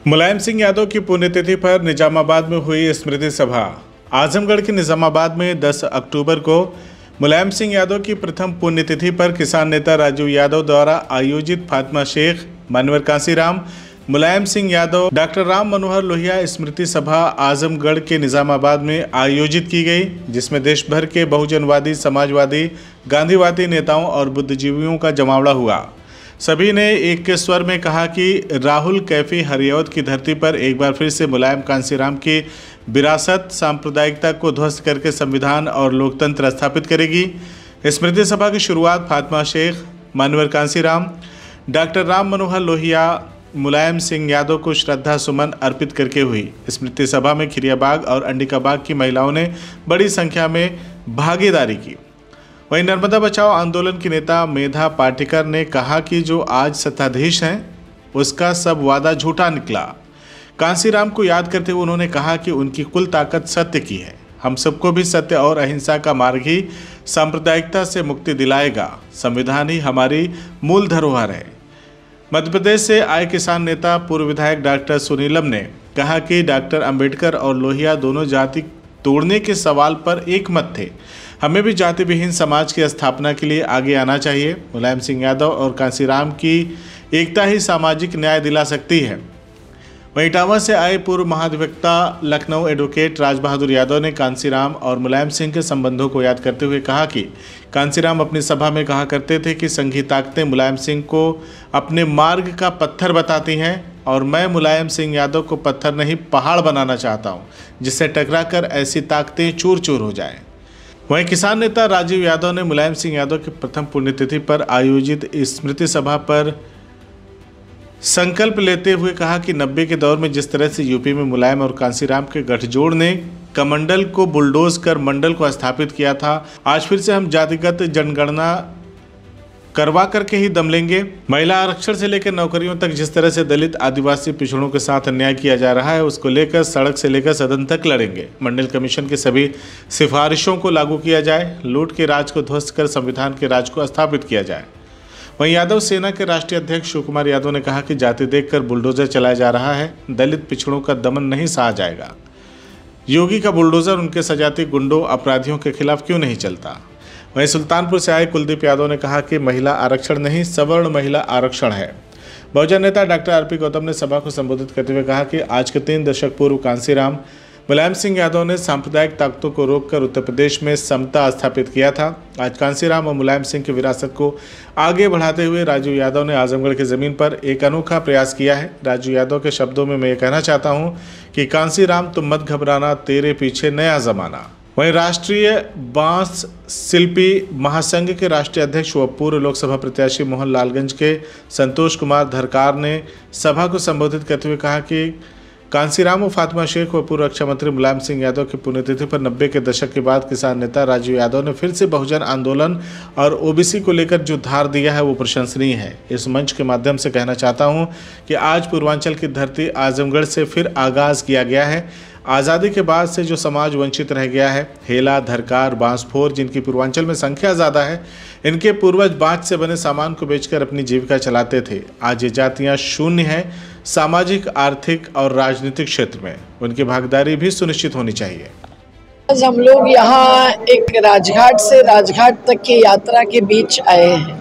मुलायम सिंह यादव की पुण्यतिथि पर निजामाबाद में हुई स्मृति सभा। आजमगढ़ के निजामाबाद में 10 अक्टूबर को मुलायम सिंह यादव की प्रथम पुण्यतिथि पर किसान नेता राजू यादव द्वारा आयोजित फातिमा शेख, मान्यवर कांसीराम, मुलायम सिंह यादव, डॉक्टर राम मनोहर लोहिया स्मृति सभा आजमगढ़ के निजामाबाद में आयोजित की गई, जिसमें देश भर के बहुजनवादी, समाजवादी, गांधीवादी नेताओं और बुद्धिजीवियों का जमावड़ा हुआ। सभी ने एक के स्वर में कहा कि राहुल कैफी हरियौत की धरती पर एक बार फिर से मुलायम कांसीराम की विरासत सांप्रदायिकता को ध्वस्त करके संविधान और लोकतंत्र स्थापित करेगी। स्मृति सभा की शुरुआत फातिमा शेख, मान्यवर कांसीराम, डॉक्टर राम मनोहर लोहिया, मुलायम सिंह यादव को श्रद्धा सुमन अर्पित करके हुई। स्मृति सभा में खिरियाबाग और अंडिकाबाग की महिलाओं ने बड़ी संख्या में भागीदारी की। वहीं नर्मदा बचाओ आंदोलन की नेता मेधा पाटेकर ने कहा कि जो आज सत्ताधीश हैं उसका सब वादा झूठा निकला। कांसीराम को याद करते हुए उन्होंने कहा कि उनकी कुल ताकत सत्य की है। हम सबको भी सत्य और अहिंसा का मार्ग ही सांप्रदायिकता से मुक्ति दिलाएगा। संविधान ही हमारी मूल धरोहर है। मध्य प्रदेश से आए किसान नेता पूर्व विधायक डॉक्टर सुनीलम ने कहा कि डॉक्टर अंबेडकर और लोहिया दोनों जाति तोड़ने के सवाल पर एक मत थे। हमें भी जाति विहीन समाज की स्थापना के लिए आगे आना चाहिए। मुलायम सिंह यादव और कांसीराम की एकता ही सामाजिक न्याय दिला सकती है। वहीं इटावा से आए पूर्व महाधिवक्ता लखनऊ एडवोकेट राज बहादुर यादव ने कांसीराम और मुलायम सिंह के संबंधों को याद करते हुए कहा कि कांसीराम अपनी सभा में कहा करते थे कि संघी ताकतें मुलायम सिंह को अपने मार्ग का पत्थर बताती हैं और मैं मुलायम सिंह यादव को पत्थर नहीं पहाड़ बनाना चाहता हूं, जिससे टकराकर ऐसी ताकतें चूर चूर हो जाएं। वहीं किसान नेता राजीव यादव ने मुलायम सिंह यादव की प्रथम पुण्यतिथि पर आयोजित स्मृति सभा पर संकल्प लेते हुए कहा कि 90 के दौर में जिस तरह से यूपी में मुलायम और कांसीराम के गठजोड़ ने कमंडल को बुलडोज कर मंडल को स्थापित किया था, आज फिर से हम जातिगत जनगणना करवा करके ही दम लेंगे। महिला आरक्षण से लेकर नौकरियों तक जिस तरह से दलित, आदिवासी पिछड़ों के साथ अन्याय किया जा रहा है, उसको लेकर सड़क से लेकर सदन तक लड़ेंगे। मंडल कमीशन की सभी सिफारिशों को लागू किया जाए। लूट के राज को ध्वस्त कर संविधान के राज को स्थापित किया जाए। वहीं यादव सेना के राष्ट्रीय अध्यक्ष शिव कुमार यादव ने कहा कि जाति देखकर बुलडोजर चलाया जा रहा है। दलित पिछड़ों का दमन नहीं सहा जाएगा। योगी का बुलडोजर उनके सजाती गुंडों, अपराधियों के खिलाफ क्यों नहीं चलता। वहीं सुल्तानपुर से आए कुलदीप यादव ने कहा कि महिला आरक्षण नहीं, सवर्ण महिला आरक्षण है। बहुजन नेता डॉक्टर आरपी गौतम ने सभा को संबोधित करते हुए कहा कि आज के 3 दशक पूर्व कांसीराम, मुलायम सिंह यादव ने सांप्रदायिक ताकतों को रोककर उत्तर प्रदेश में समता स्थापित किया था। आज कांसीराम और मुलायम सिंह की विरासत को आगे बढ़ाते हुए राजू यादव ने आजमगढ़ की ज़मीन पर एक अनोखा प्रयास किया है। राजू यादव के शब्दों में मैं ये कहना चाहता हूँ कि कांसीराम तुम मत घबराना, तेरे पीछे नया ज़माना। वहीं राष्ट्रीय बांस शिल्पी महासंघ के राष्ट्रीय अध्यक्ष व पूर्व लोकसभा प्रत्याशी मोहन लालगंज के संतोष कुमार धरकार ने सभा को संबोधित करते हुए कहा कि कांसीराम और फातिमा शेख व पूर्व रक्षा मंत्री मुलायम सिंह यादव की पुण्यतिथि पर 90 के दशक के बाद किसान नेता राजीव यादव ने फिर से बहुजन आंदोलन और ओबीसी को लेकर जो धार दिया है वो प्रशंसनीय है। इस मंच के माध्यम से कहना चाहता हूं कि आज पूर्वांचल की धरती आजमगढ़ से फिर आगाज़ किया गया है। आज़ादी के बाद से जो समाज वंचित रह गया है, हेला, धरकार, बांसफोर, जिनकी पूर्वांचल में संख्या ज़्यादा है, इनके पूर्वज बाँस से बने सामान को बेचकर अपनी जीविका चलाते थे। आज ये जातियाँ शून्य हैं। सामाजिक, आर्थिक और राजनीतिक क्षेत्र में उनकी भागीदारी भी सुनिश्चित होनी चाहिए। आज हम लोग यहाँ एक राजघाट से राजघाट तक की यात्रा के बीच आए हैं।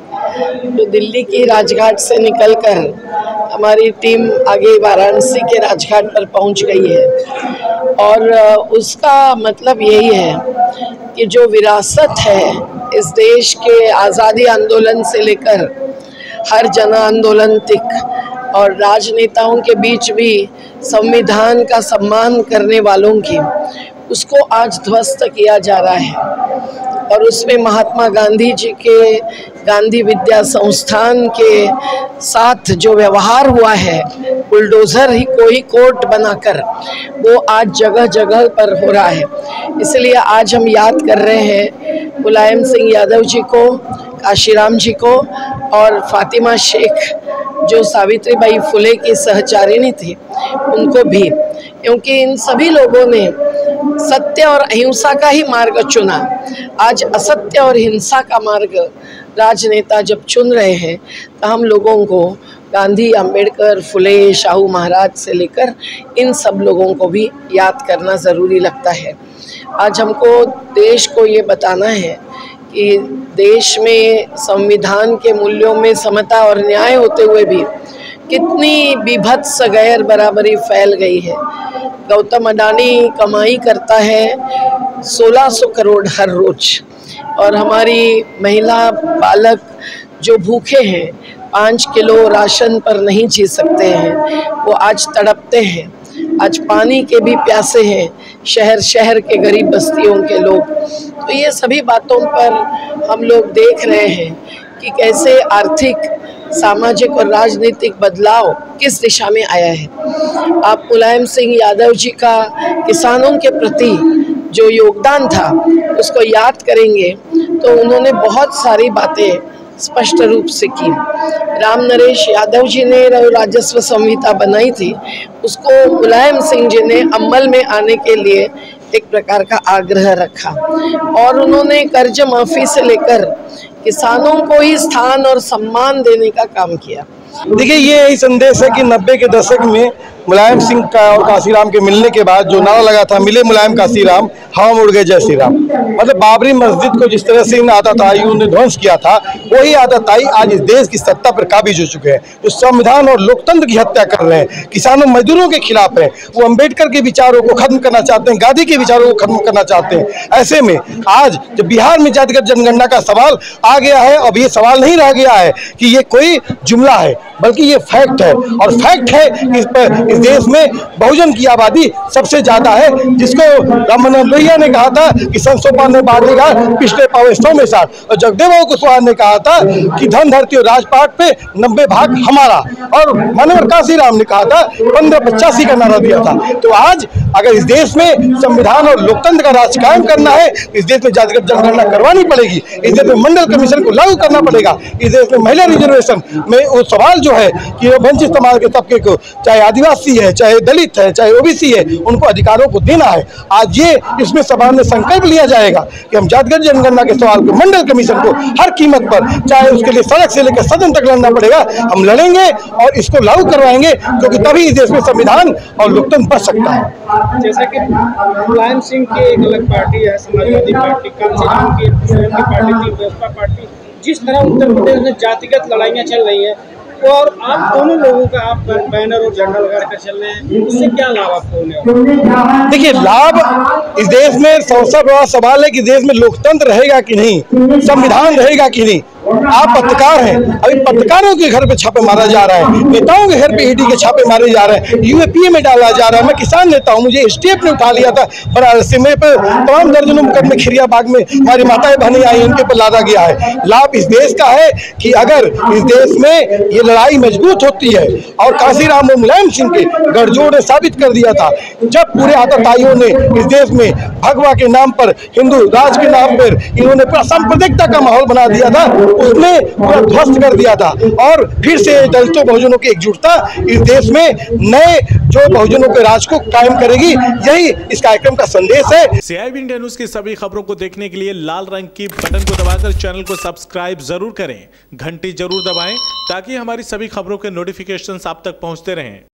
जो दिल्ली की राजघाट से निकलकर हमारी टीम आगे वाराणसी के राजघाट पर पहुँच गई है और उसका मतलब यही है कि जो विरासत है इस देश के आज़ादी आंदोलन से लेकर हर जन आंदोलन तक और राजनेताओं के बीच भी संविधान का सम्मान करने वालों की, उसको आज ध्वस्त किया जा रहा है। और उसमें महात्मा गांधी जी के गांधी विद्या संस्थान के साथ जो व्यवहार हुआ है, बुलडोज़र ही कोई कोर्ट बनाकर, वो आज जगह जगह पर हो रहा है। इसलिए आज हम याद कर रहे हैं मुलायम सिंह यादव जी को, काशीराम जी को और फातिमा शेख जो सावित्रीबाई फुले की सहचारिणी थी, उनको भी, क्योंकि इन सभी लोगों ने सत्य और अहिंसा का ही मार्ग चुना। आज असत्य और हिंसा का मार्ग राजनेता जब चुन रहे हैं तो हम लोगों को गांधी, अंबेडकर, फुले, शाहू महाराज से लेकर इन सब लोगों को भी याद करना ज़रूरी लगता है। आज हमको देश को ये बताना है कि देश में संविधान के मूल्यों में समता और न्याय होते हुए भी कितनी बीभत्स गैर बराबरी फैल गई है। गौतम अडानी कमाई करता है 1600 करोड़ हर रोज, और हमारी महिला बालक जो भूखे हैं 5 किलो राशन पर नहीं जी सकते हैं, वो आज तड़पते हैं, आज पानी के भी प्यासे हैं शहर शहर के गरीब बस्तियों के लोग। तो ये सभी बातों पर हम लोग देख रहे हैं कि कैसे आर्थिक, सामाजिक और राजनीतिक बदलाव किस दिशा में आया है। आप मुलायम सिंह यादव जी का किसानों के प्रति जो योगदान था उसको याद करेंगे तो उन्होंने बहुत सारी बातें स्पष्ट रूप से की। राम नरेश यादव जी ने राजस्व संहिता बनाई थी, उसको मुलायम सिंह जी ने अमल में आने के लिए एक प्रकार का आग्रह रखा, और उन्होंने कर्ज माफी से लेकर किसानों को ही स्थान और सम्मान देने का काम किया। देखिए, ये यही संदेश है कि 90 के दशक में मुलायम सिंह का और काशीराम के मिलने के बाद जो नारा लगा था, मिले मुलायम काशीराम, हवा में उड़ गए जय श्री राम। मतलब बाबरी मस्जिद को जिस तरह से इन आतताइयों ने ध्वंस किया था, वही आतताई आज इस देश की सत्ता पर काबिज हो चुके हैं, जो संविधान और लोकतंत्र की हत्या कर रहे हैं, किसानों मजदूरों के खिलाफ है। वो अंबेडकर के विचारों को खत्म करना चाहते हैं, गांधी के विचारों को खत्म करना चाहते हैं। ऐसे में आज जब बिहार में जातिगत जनगणना का सवाल आ गया है, अब ये सवाल नहीं रह गया है कि ये कोई जुमला है, बल्कि ये फैक्ट है। और फैक्ट है कि इस देश में बहुजन की आबादी सबसे ज्यादा है, जिसको राम मनोहर लोहिया ने कहा था कि संसोपा ने बांटेगा पिछले 100 में 60, और जगदेव कुशवाहा ने कहा था कि धन धरती और राजपाट पे 90 भाग हमारा, और मानवर काशीराम ने कहा था 1585 का नारा दिया था। तो आज अगर इस देश में संविधान और लोकतंत्र का राज कायम करना है, इस देश में जातिगत जनगणना करवानी पड़ेगी, इस देश में मंडल कमीशन को लागू करना पड़ेगा, इस देश में महिला रिजर्वेशन में वो सवाल जो है कि वंचित समाज के तबके को, चाहे आदिवासी है, चाहे दलित है, चाहे ओबीसी है, उनको अधिकारों को देना है। आज ये इसमें सभा में संकल्प लिया जाएगा कि हम जातिगत जनगणना के सवाल को, मंडल कमीशन को हर कीमत पर, चाहे उसके लिए सड़क से लेकर सदन तक लड़ना पड़ेगा, हम लड़ेंगे और इसको लागू करवाएंगे, क्योंकि तभी इस देश में संविधान और लोकतंत्र बच सकता है। जैसा कि मुलायम सिंह की एक अलग पार्टी है, समाजवादी पार्टी, काशीराम की पार्टी थी, बसपा पार्टी, जिस तरह उत्तर प्रदेश में जातिगत लड़ाइयाँ चल रही है, और आप दोनों लोगों का आप बैनर और झंडा लगा कर चल रहे हैं, उससे क्या लाभ आपको होने? देखिए, लाभ इस देश में सबसे बड़ा सवाल है कि देश में लोकतंत्र रहेगा कि नहीं, संविधान रहेगा कि नहीं। आप पत्रकार हैं, अभी पत्रकारों के घर पे छापे मारा जा रहा है, नेताओं के घर पे ईडी के छापे मारे जा रहे हैं, यूएपीए में डाला जा रहा है। मैं किसान नेता हूं, मुझे एसटीएफ ने उठा लिया था बनारस से, मेरे पे तमाम दर्जनों मुकदमे खिरियाबाग में हमारी माताएं बहनें आई, उनके ऊपर लादा गया है। लाभ इस देश का है कि अगर इस देश में ये लड़ाई मजबूत होती है, और काशीराम और मुलायम सिंह के गठजोड़ ने साबित कर दिया था, जब पूरे आतताइयों ने इस देश में भगवा के नाम पर, हिंदू राज के नाम पर इन्होंने पूरा सांप्रदायिकता का माहौल बना दिया था, उसने पूरा ध्वस्त कर दिया था। और फिर से दलितों बहुजनों की एकजुटता इस देश में नए जो बहुजनों के राज को कायम करेगी, यही इस कार्यक्रम का संदेश है। CIB इंडिया न्यूज की सभी खबरों को देखने के लिए लाल रंग की बटन को दबाकर चैनल को सब्सक्राइब जरूर करें, घंटी जरूर दबाएं ताकि हमारी सभी खबरों के नोटिफिकेशन आप तक पहुंचते रहें।